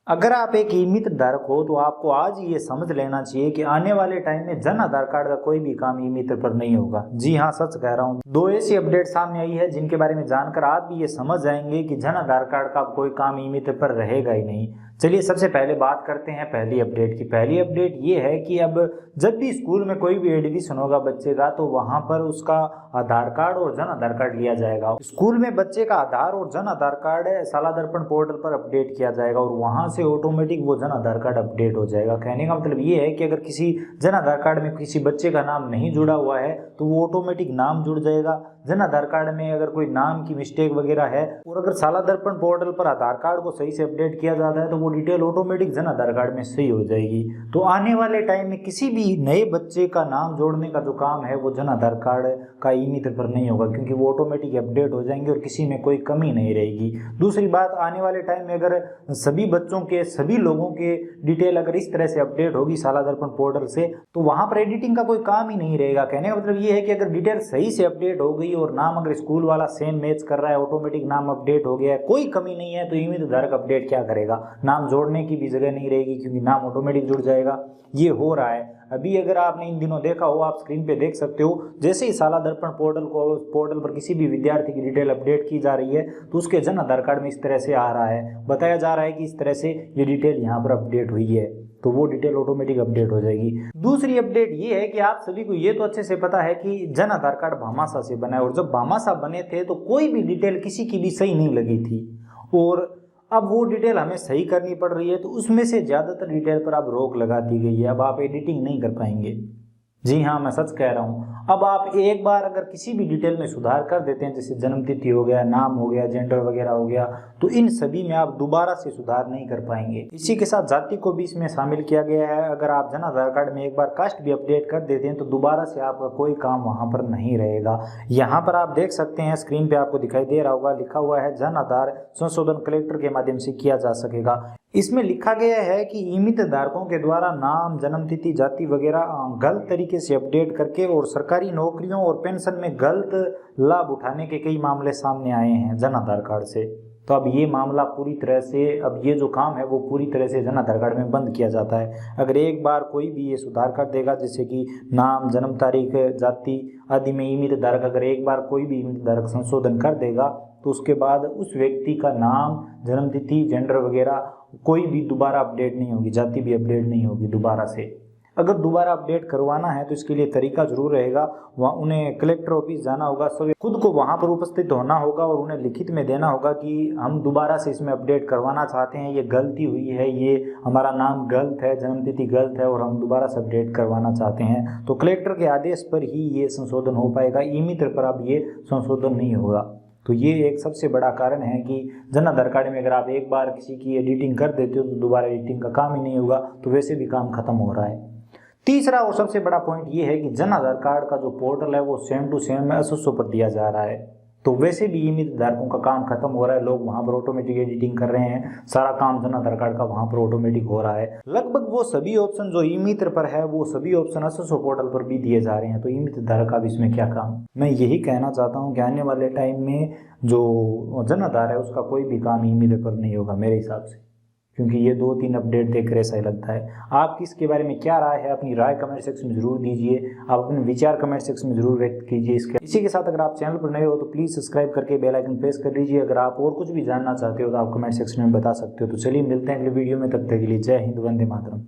अगर आप एक ई-मित्र धारक हो तो आपको आज ये समझ लेना चाहिए कि आने वाले टाइम में जन आधार कार्ड का कोई भी काम ई-मित्र पर नहीं होगा। जी हाँ, सच कह रहा हूँ। दो ऐसी अपडेट सामने आई है जिनके बारे में जानकर आप भी ये समझ जाएंगे कि जन आधार कार्ड का कोई काम ई-मित्र पर रहेगा ही नहीं। चलिए सबसे पहले बात करते हैं पहली अपडेट की। पहली अपडेट ये है कि अब जब भी स्कूल में कोई भी एडमिशन होगा बच्चे का तो वहां पर उसका आधार कार्ड और जन आधार कार्ड लिया जाएगा। स्कूल में बच्चे का आधार और जन आधार कार्ड साला दर्पण पोर्टल पर अपडेट किया जाएगा और वहां से ऑटोमेटिक वो जन आधार कार्ड अपडेट हो जाएगा। कहने का मतलब ये है कि अगर किसी जन आधार कार्ड में किसी बच्चे का नाम नहीं जुड़ा हुआ है तो वो ऑटोमेटिक नाम जुड़ जाएगा। जन आधार कार्ड में अगर कोई नाम की मिस्टेक वगैरह है और अगर साला दर्पण पोर्टल पर आधार कार्ड को सही से अपडेट किया जाता है तो वो detail automatic Jan Aadhaar card में सही हो जाएगी। तो आने वाले टाइम में किसी भी नए बच्चे का नाम जोड़ने का जो काम है वो जन आधार कार्ड का ई-मित्र पर नहीं होगा, क्योंकि वो ऑटोमेटिक अपडेट हो जाएंगे और किसी में कोई कमी नहीं रहेगी। दूसरी बात, आने वाले टाइम में अगर सभी बच्चों के सभी लोगों के डिटेल अगर इस तरह से अपडेट होगी साला दर्पण पोर्टल से तो वहां पर एडिटिंग का कोई काम ही नहीं रहेगा। कहने का मतलब ये है कि अगर डिटेल सही से अपडेट हो गई और नाम अगर स्कूल वाला सेम मैच कर रहा है, ऑटोमेटिक नाम अपडेट हो गया है, कोई कमी नहीं है, तो ई-मित्र धारक अपडेट क्या करेगा? नाम जोड़ने की भी जगह नहीं रहेगी क्योंकि नाम ऑटोमेटिक जुड़ जाएगा। ये हो रहा है अभी। अगर आपने इन दिनों देखा हो, आप स्क्रीन पे देख सकते हो, जैसे ही साला दर्पण पोर्टल पर किसी भी विद्यार्थी की डिटेल अपडेट की जा रही है तो उसके जन आधार कार्ड में इस तरह से आ रहा है, बताया जा रहा है कि इस तरह से ये डिटेल यहाँ पर अपडेट हुई है, तो वो डिटेल ऑटोमेटिक अपडेट हो जाएगी। दूसरी अपडेट ये है कि आप सभी को ये तो अच्छे से पता है कि जन आधार कार्ड भामाशाह से बना है और जब भामाशाह बने थे तो कोई भी डिटेल किसी की भी सही नहीं लगी थी और अब वो डिटेल हमें सही करनी पड़ रही है, तो उसमें से ज़्यादातर डिटेल पर अब रोक लगा दी गई है। अब आप एडिटिंग नहीं कर पाएंगे। जी हाँ, मैं सच कह रहा हूँ। अब आप एक बार अगर किसी भी डिटेल में सुधार कर देते हैं, जैसे जन्मतिथि हो गया, नाम हो गया, जेंडर वगैरह हो गया, तो इन सभी में आप दोबारा से सुधार नहीं कर पाएंगे। इसी के साथ जाति को भी इसमें शामिल किया गया है। अगर आप जन आधार कार्ड में एक बार कास्ट भी अपडेट कर देते हैं तो दोबारा से आपका कोई काम वहाँ पर नहीं रहेगा। यहाँ पर आप देख सकते हैं, स्क्रीन पे आपको दिखाई दे रहा होगा, लिखा हुआ है जन आधार संशोधन कलेक्टर के माध्यम से किया जा सकेगा। इसमें लिखा गया है कि ई-मित्र धारकों के द्वारा नाम, जन्मतिथि, जाति वगैरह गलत तरीके से अपडेट करके और सरकारी नौकरियों और पेंशन में गलत लाभ उठाने के कई मामले सामने आए हैं जन आधार कार्ड से। तो अब ये मामला पूरी तरह से, अब ये जो काम है वो पूरी तरह से जन आधार कार्ड में बंद किया जाता है। अगर एक बार कोई भी ये सुधार कर देगा, जैसे कि नाम, जन्म तारीख, जाति आदि में ई-मित्र धारक अगर एक बार कोई भी ई-मित्र धारक संशोधन कर देगा तो उसके बाद उस व्यक्ति का नाम, जन्मतिथि, जेंडर वगैरह कोई भी दोबारा अपडेट नहीं होगी, जाति भी अपडेट नहीं होगी दोबारा से। अगर दोबारा अपडेट करवाना है तो इसके लिए तरीका जरूर रहेगा, वहाँ उन्हें कलेक्टर ऑफिस जाना होगा, सब खुद को वहाँ पर उपस्थित होना होगा और उन्हें लिखित में देना होगा कि हम दोबारा से इसमें अपडेट करवाना चाहते हैं, ये गलती हुई है, ये हमारा नाम गलत है, जन्मतिथि गलत है और हम दोबारा से अपडेट करवाना चाहते हैं। तो कलेक्टर के आदेश पर ही ये संशोधन हो पाएगा, ई-मित्र पर अब ये संशोधन नहीं होगा। तो ये एक सबसे बड़ा कारण है कि जन आधार कार्ड में अगर आप एक बार किसी की एडिटिंग कर देते हो तो दोबारा एडिटिंग का काम ही नहीं होगा, तो वैसे भी काम खत्म हो रहा है। तीसरा और सबसे बड़ा पॉइंट ये है कि जन आधार कार्ड का जो पोर्टल है वो सेम टू सेम एसएसओ पर दिया जा रहा है, तो वैसे भी ई-मित्र धारकों का काम खत्म हो रहा है। लोग वहां पर ऑटोमेटिक एडिटिंग कर रहे हैं, सारा काम जन आधार कार्ड का वहां पर ऑटोमेटिक हो रहा है। लगभग वो सभी ऑप्शन जो ई-मित्र पर है वो सभी ऑप्शन एसएसओ पोर्टल पर भी दिए जा रहे हैं, तो ई-मित्र धारक का भी इसमें क्या काम। मैं यही कहना चाहता हूँ कि आने वाले टाइम में जो जन आधार है उसका कोई भी काम ई-मित्र पर नहीं होगा मेरे हिसाब से, क्योंकि ये 2-3 अपडेट देखकर ऐसा ही लगता है। आप किसके बारे में क्या राय है, अपनी राय कमेंट सेक्शन में जरूर दीजिए, आप अपने विचार कमेंट सेक्शन में जरूर व्यक्त कीजिए। इसी के साथ अगर आप चैनल पर नए हो तो प्लीज़ सब्सक्राइब करके बेल आइकन प्रेस कर लीजिए। अगर आप और कुछ भी जानना चाहते हो तो आप कमेंट सेक्शन में बता सकते हो। तो चलिए मिलते हैं अगले वीडियो में, तब तक के लिए जय हिंद, वंदे मातरम।